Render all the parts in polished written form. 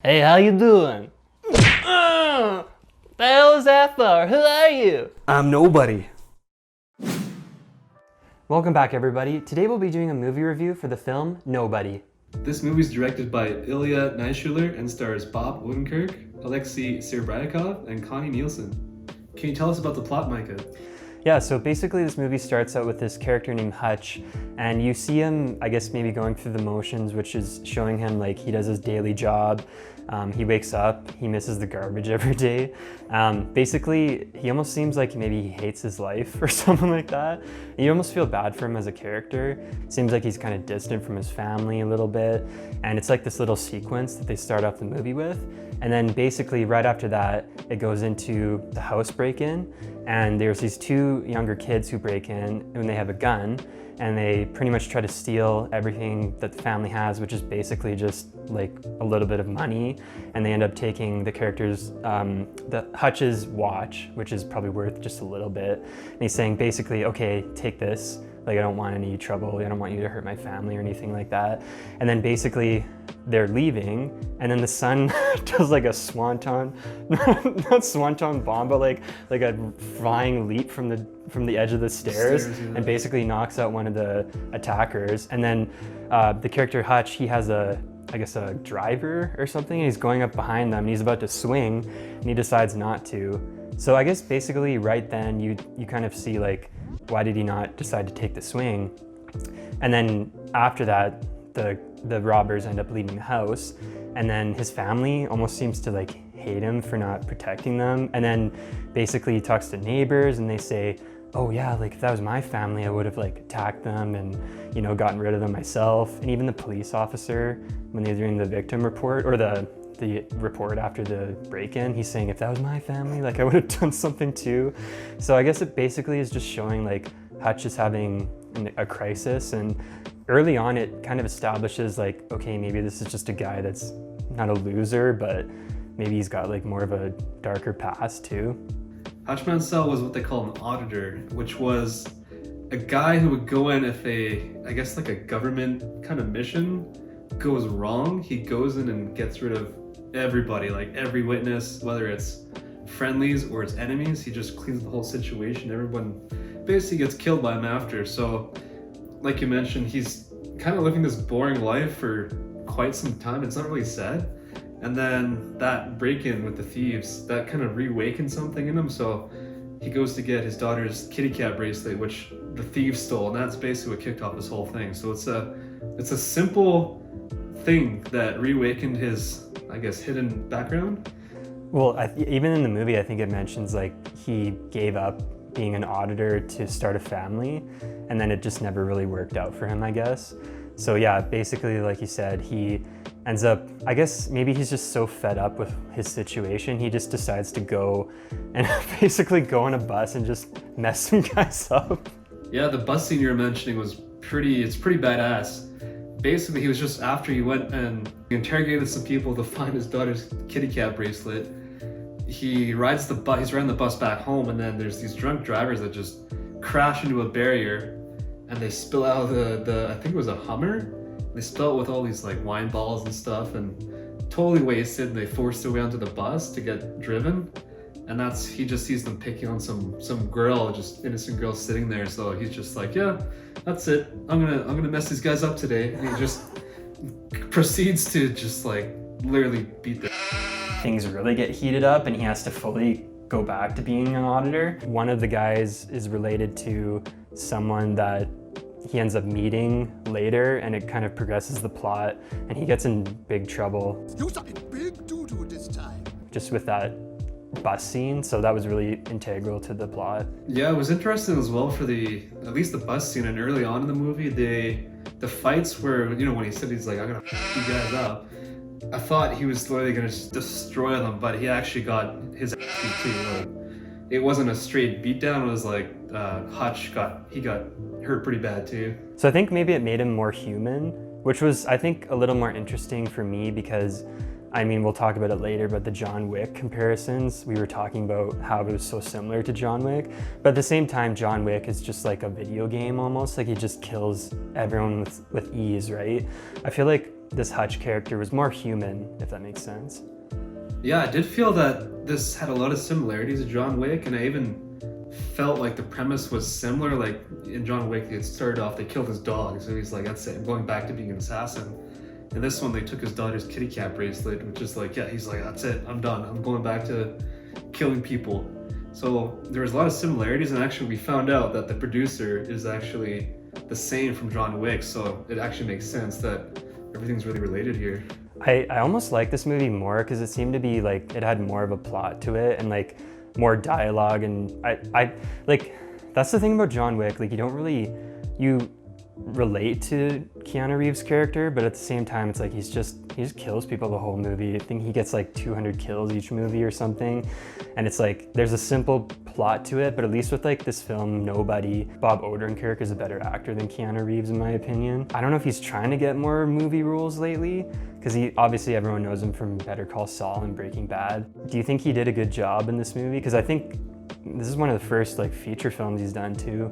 Hey, how you doing? The hell is that for? Who are you? I'm nobody. Welcome back, everybody. Today we'll be doing a movie review for the film Nobody. This movie is directed by Ilya Naishuller and stars Bob Odenkirk, Alexei Serebryakov, and Connie Nielsen. Can you tell us about the plot, Micah? Yeah, so basically this movie starts out with this character named Hutch, and you see him, I guess, maybe going through the motions, which is showing him like he does his daily job. He wakes up, he misses the garbage every day. Basically, he almost seems like maybe he hates his life or something like that. And you almost feel bad for him as a character. Seems like he's kind of distant from his family a little bit. And it's like this little sequence that they start off the movie with. And then basically right after that, it goes into the house break-in. And there's these two younger kids who break in and they have a gun. And they pretty much try to steal everything that the family has, which is basically just like a little bit of money. And they end up taking the character's, the Hutch's watch, which is probably worth just a little bit. And he's saying basically, okay, take this. Like, I don't want any trouble. I don't want you to hurt my family or anything like that. And then basically they're leaving. And then the son does like a swanton, not swanton bomb, but like a flying leap from the edge of the stairs and basically knocks out one of the attackers. And then the character Hutch, he has I guess a driver or something, and he's going up behind them and he's about to swing and he decides not to. So I guess basically right then you kind of see like, why did he not decide to take the swing? And then after that, the robbers end up leaving the house, and then his family almost seems to like hate him for not protecting them. And then basically he talks to neighbors and they say, oh yeah, like if that was my family, I would have like attacked them and, you know, gotten rid of them myself. And even the police officer, when they're doing the victim report or the report after the break-in, he's saying, if that was my family, like I would have done something too. So I guess it basically is just showing like Hutch is having a crisis, and early on it kind of establishes like, okay, maybe this is just a guy that's not a loser, but maybe he's got like more of a darker past too. Hutch Mansell was what they call an auditor, which was a guy who would go in if I guess like a government kind of mission goes wrong. He goes in and gets rid of everybody, like every witness, whether it's friendlies or it's enemies. He just cleans the whole situation. Everyone basically gets killed by him after. So like you mentioned, he's kind of living this boring life for quite some time. It's not really said. And then that break-in with the thieves, that kind of reawakened something in him. So he goes to get his daughter's kitty cat bracelet, which the thieves stole, and that's basically what kicked off this whole thing. So it's a simple thing that reawakened his, I guess, hidden background. Well, even in the movie, I think it mentions like he gave up being an auditor to start a family, and then it just never really worked out for him, I guess. So yeah, basically, like you said, he ends up, I guess maybe he's just so fed up with his situation, he just decides to go and basically go on a bus and just mess some guys up. Yeah, the bus scene you were mentioning was pretty badass. Basically, he was just after he went and interrogated some people to find his daughter's kitty cat bracelet. He's riding the bus back home, and then there's these drunk drivers that just crash into a barrier, and they spill out the I think it was a Hummer. They spill it with all these like wine balls and stuff, and totally wasted. And they forced their way onto the bus to get driven, and he just sees them picking on some girl, just innocent girl sitting there. So he's just like, yeah, that's it. I'm gonna mess these guys up today. And he just proceeds to just like literally beat them. Things really get heated up and he has to fully go back to being an auditor. One of the guys is related to someone that he ends up meeting later, and it kind of progresses the plot, and he gets in big trouble. You are in big doo-doo this time. Just with that bus scene, so that was really integral to the plot. Yeah, it was interesting as well for at least the bus scene, and early on in the movie, the fights where, you know, when he said he's like, I'm gonna f you guys up, I thought he was literally gonna just destroy them, but he actually got his ass beat too. Like, it wasn't a straight beatdown. It was like Hutch got hurt pretty bad too. So I think maybe it made him more human, which was, I think, a little more interesting for me because, I mean, we'll talk about it later, but the John Wick comparisons, we were talking about how it was so similar to John Wick, but at the same time, John Wick is just like a video game almost, like he just kills everyone with ease, right? I feel like this Hutch character was more human, if that makes sense. Yeah, I did feel that this had a lot of similarities to John Wick, and I even felt like the premise was similar. Like in John Wick, it started off, they killed his dog, so he's like, that's it, I'm going back to being an assassin. And this one, they took his daughter's kitty cat bracelet, which is like, yeah, he's like, that's it, I'm done, I'm going back to killing people. So there was a lot of similarities, and actually we found out that the producer is actually the same from John Wick, so it actually makes sense that everything's really related here. I almost like this movie more because it seemed to be like it had more of a plot to it and like more dialogue, and I like that's the thing about John Wick, like you relate to Keanu Reeves' character, but at the same time it's like he just kills people the whole movie. I think he gets like 200 kills each movie or something, and it's like there's a simple plot to it, but at least with like this film, Bob Odenkirk is a better actor than Keanu Reeves in my opinion. I don't know if he's trying to get more movie roles lately, because obviously everyone knows him from Better Call Saul and Breaking Bad. Do you think he did a good job in this movie? Because I think this is one of the first like feature films he's done too.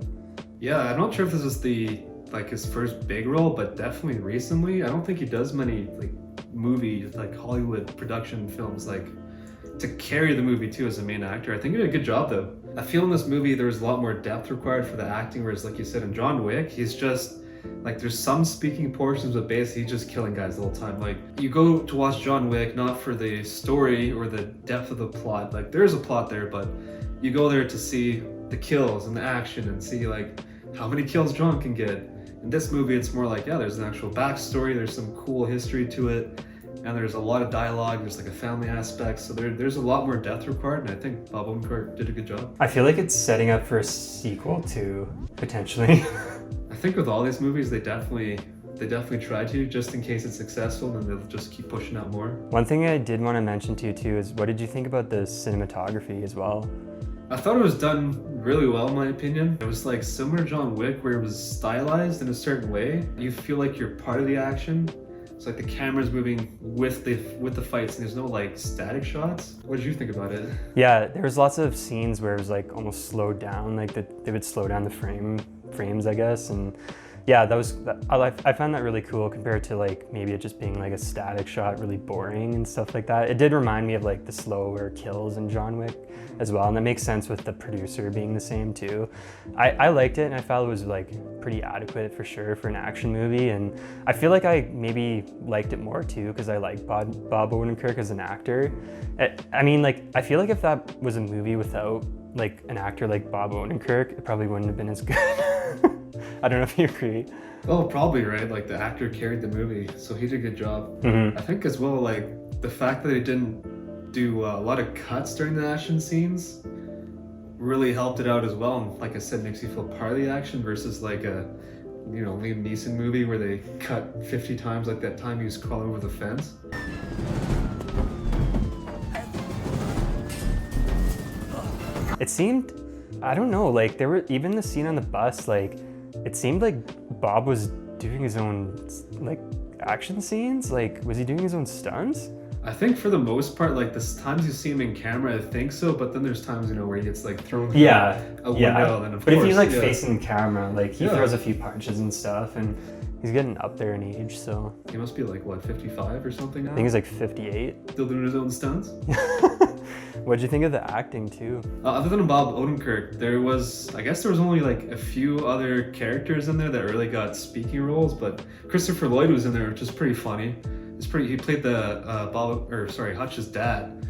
Yeah, I'm not sure if this is his first big role, but definitely recently. I don't think he does many like movie, like Hollywood production films, like to carry the movie too as a main actor. I think he did a good job though. I feel in this movie there was a lot more depth required for the acting, whereas like you said in John Wick, he's just like, there's some speaking portions, but basically he's just killing guys the whole time. Like, you go to watch John Wick not for the story or the depth of the plot, like there's a plot there, but you go there to see the kills and the action and see like how many kills John can get. In this movie, it's more like, yeah, there's an actual backstory, there's some cool history to it, and there's a lot of dialogue, there's like a family aspect, so there's a lot more depth required, and I think Bob Odenkirk did a good job. I feel like it's setting up for a sequel too, potentially. I think with all these movies, they definitely try to, just in case it's successful, and they'll just keep pushing out more. One thing I did want to mention to you too is, what did you think about the cinematography as well? I thought it was done really well, in my opinion. It was like similar to John Wick, where it was stylized in a certain way. You feel like you're part of the action. It's like the camera's moving with the fights, and there's no like static shots. What did you think about it? Yeah, there was lots of scenes where it was like almost slowed down, like they would slow down the frames, I guess, and yeah, I found that really cool compared to like maybe it just being like a static shot, really boring and stuff like that. It did remind me of like the slower kills in John Wick as well, and that makes sense with the producer being the same too. I liked it, and I felt it was like pretty adequate for sure for an action movie, and I feel like I maybe liked it more too because I like Bob Odenkirk as an actor. I mean, like, I feel like if that was a movie without like an actor like Bob Odenkirk, it probably wouldn't have been as good. I don't know if you agree. Oh, probably, right? Like the actor carried the movie, so he did a good job. Mm-hmm. I think as well, like the fact that he didn't do a lot of cuts during the action scenes really helped it out as well. And like I said, makes you feel part of the action versus like a, Liam Neeson movie where they cut 50 times, like that time he was crawling over the fence. It seemed, I don't know, like there were even the scene on the bus, like it seemed like Bob was doing his own like action scenes. Like, was he doing his own stunts? I think for the most part, like the times you see him in camera, I think so. But then there's times, where he gets like thrown through a window. And But if he's like facing the camera, like he throws a few punches and stuff, and he's getting up there in age, so. He must be like, what, 55 or something now? I think he's like 58. Still doing his own stunts? What'd you think of the acting too? Other than Bob Odenkirk, I guess there was only like a few other characters in there that really got speaking roles, but Christopher Lloyd was in there, which is pretty funny. He played the Hutch's dad,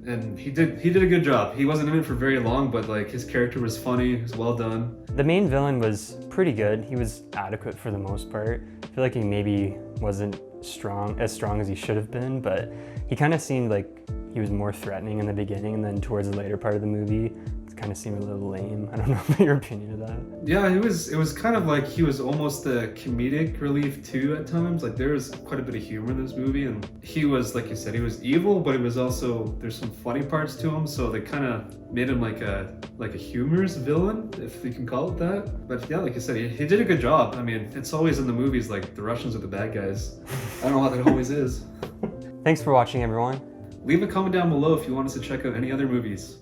and he did a good job. He wasn't in it for very long, but like his character was funny, it was well done. The main villain was pretty good. He was adequate for the most part. I feel like he maybe wasn't as strong as he should have been, but he kind of seemed like he was more threatening in the beginning, and then towards the later part of the movie, it kind of seemed a little lame. I don't know your opinion of that. Yeah, it was kind of like he was almost the comedic relief too at times. Like there was quite a bit of humor in this movie, and he was, like you said, he was evil, but it was also, there's some funny parts to him, so they kind of made him like a humorous villain, if you can call it that. But yeah, like you said, he did a good job. I mean, it's always in the movies like the Russians are the bad guys. I don't know how that always is. Thanks for watching, everyone. Leave a comment down below if you want us to check out any other movies.